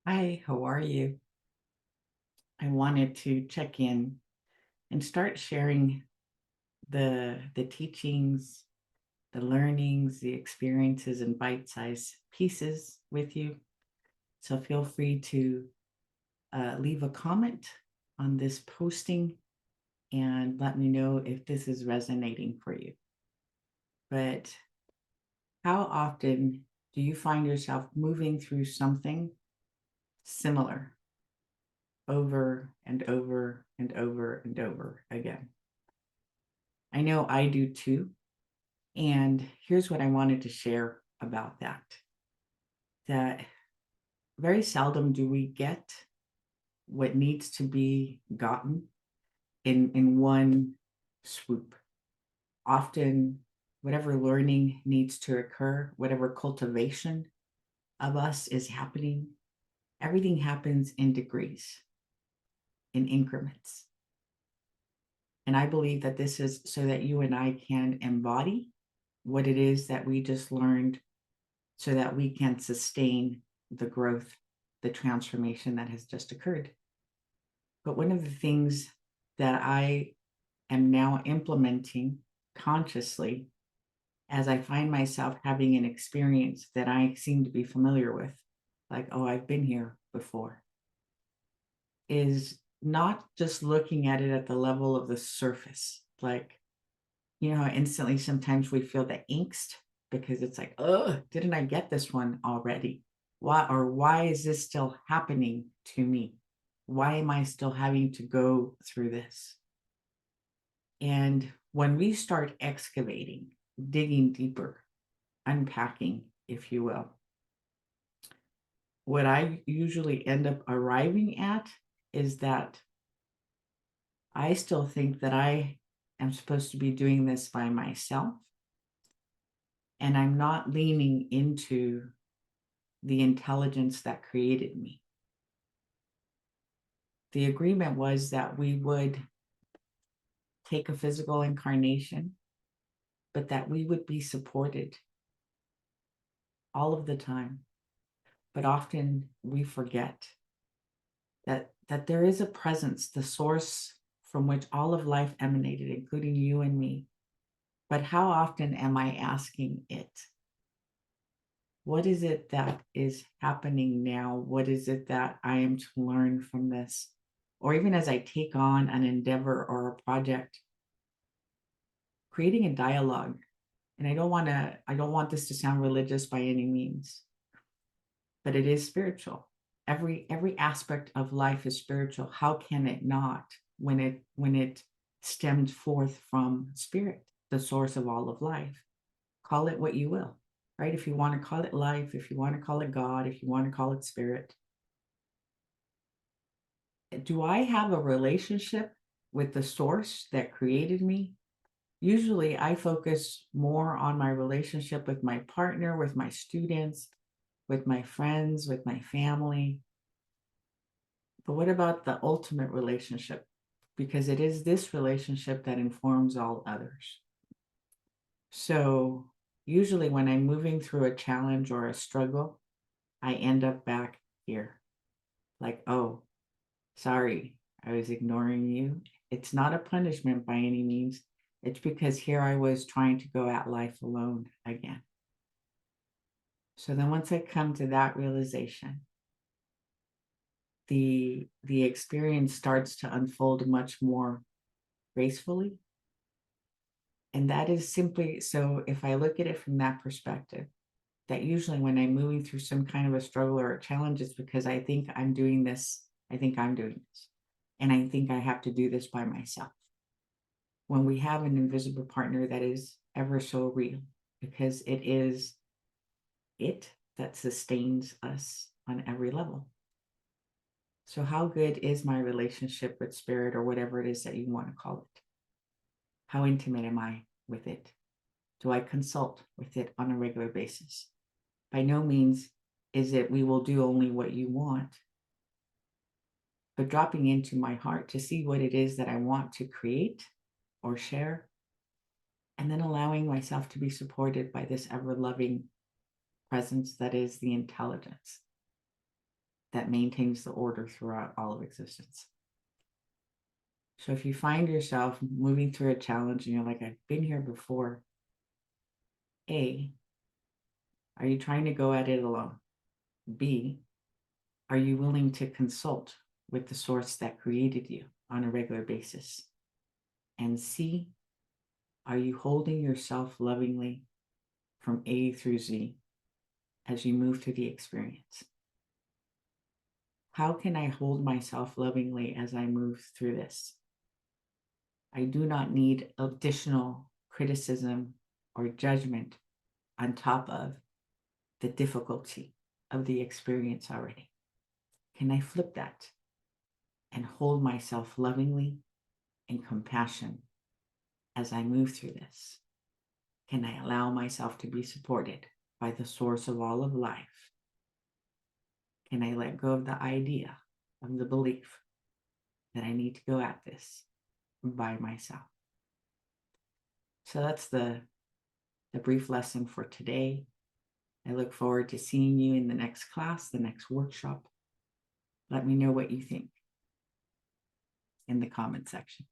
Hi, how are you? I wanted to check in and start sharing the teachings, the learnings, the experiences in bite-sized pieces with you. So feel free to leave a comment on this posting and let me know if this is resonating for you. But how often do you find yourself moving through something similar over and over and over and over again? I know I do too. And here's what I wanted to share about that. That very seldom do we get what needs to be gotten in one swoop. Often, whatever learning needs to occur, whatever cultivation of us is happening, everything happens in degrees, in increments. And I believe that this is so that you and I can embody what it is that we just learned so that we can sustain the growth, the transformation that has just occurred. But one of the things that I am now implementing consciously as I find myself having an experience that I seem to be familiar with, like, oh, I've been here before, is not just looking at it at the level of the surface. Like, you know how instantly sometimes we feel the angst because it's like, oh, didn't I get this one already? Why is this still happening to me? Why am I still having to go through this? And when we start excavating, digging deeper, unpacking, if you will, what I usually end up arriving at is that I still think that I am supposed to be doing this by myself. And I'm not leaning into the intelligence that created me. The agreement was that we would take a physical incarnation, but that we would be supported all of the time. But often we forget that there is a presence, the source from which all of life emanated, including you and me. But how often am I asking it? What is it that is happening now? What is it that I am to learn from this? Or even as I take on an endeavor or a project, creating a dialogue. And I don't want this to sound religious by any means, but it is spiritual. Every aspect of life is spiritual. How can it not when it stemmed forth from spirit, the source of all of life? Call it what you will, right? If you want to call it life, if you want to call it God, if you want to call it spirit. Do I have a relationship with the source that created me? Usually I focus more on my relationship with my partner, with my students, with my friends, with my family. But what about the ultimate relationship? Because it is this relationship that informs all others. So usually when I'm moving through a challenge or a struggle, I end up back here. Like, oh, sorry, I was ignoring you. It's not a punishment by any means. It's because here I was trying to go at life alone again. So then once I come to that realization, the experience starts to unfold much more gracefully. And that is simply so if I look at it from that perspective, that usually when I'm moving through some kind of a struggle or a challenge, it's because I think I'm doing this, I think I'm doing this. And I think I have to do this by myself. When we have an invisible partner that is ever so real, because it is it that sustains us on every level. So, how good is my relationship with spirit or whatever it is that you want to call it? How intimate am I with it? Do I consult with it on a regular basis? By no means is it we will do only what you want, but dropping into my heart to see what it is that I want to create or share, and then allowing myself to be supported by this ever loving presence that is the intelligence. that maintains the order throughout all of existence. So if you find yourself moving through a challenge and you're like, I've been here before, A, are you trying to go at it alone? B, are you willing to consult with the source that created you on a regular basis? And C, are you holding yourself lovingly from A through Z as you move through the experience? How can I hold myself lovingly as I move through this? I do not need additional criticism or judgment on top of the difficulty of the experience already. Can I flip that and hold myself lovingly and compassion as I move through this? Can I allow myself to be supported by the source of all of life? Can I let go of the idea, of the belief that I need to go at this by myself? So that's the brief lesson for today. I look forward to seeing you in the next class, the next workshop. Let me know what you think in the comment section.